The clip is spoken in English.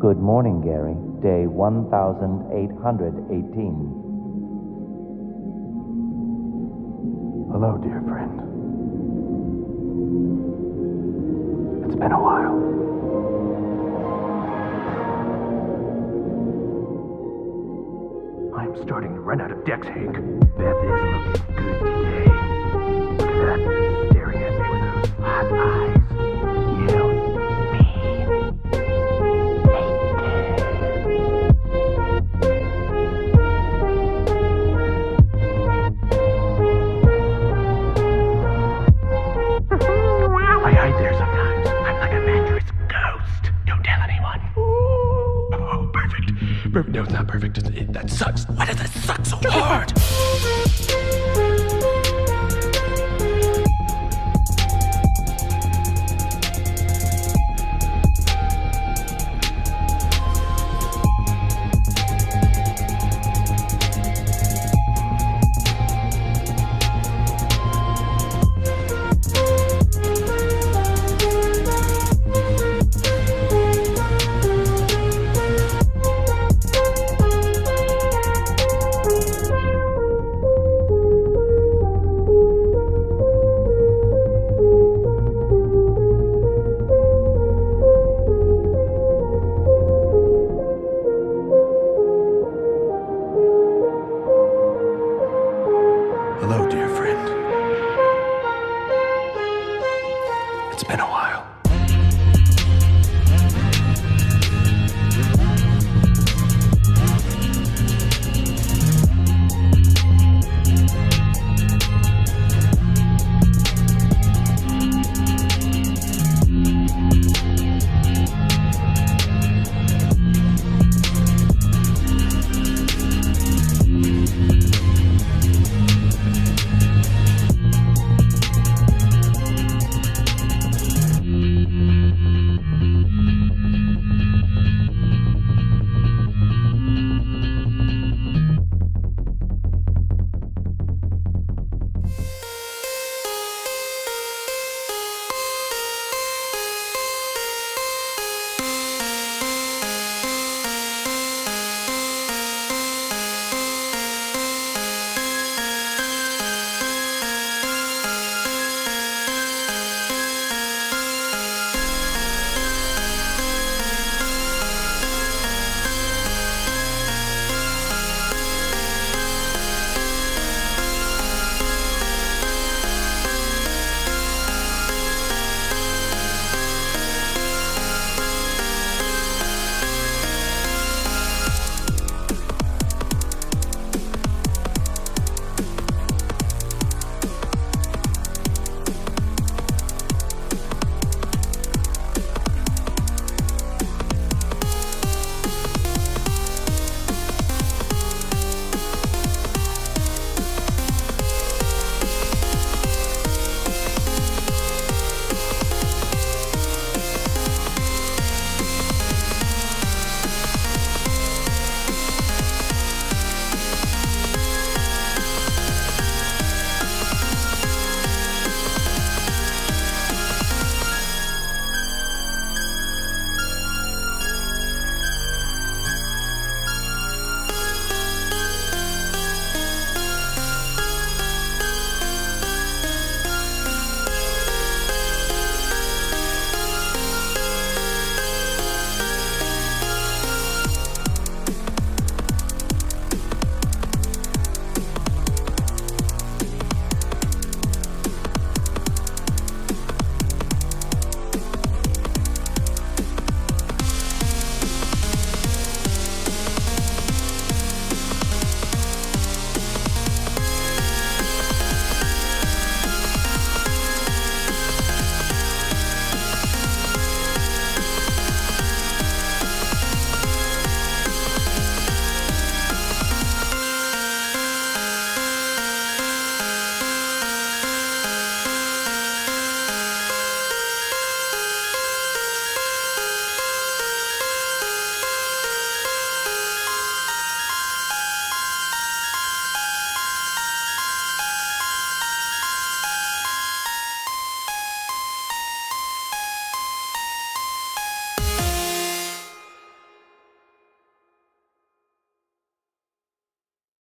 Good morning, Gary. Day 1818. Hello, dear friend. It's been a while. I'm starting to run out of decks, Hank. Beth is looking good today. Look at that, staring at me with those hot eyes. You, me, I hide there sometimes. I'm like a mattress ghost. Don't tell anyone. Oh, perfect. No, it's not perfect. That sucks. Why does that suck so hard?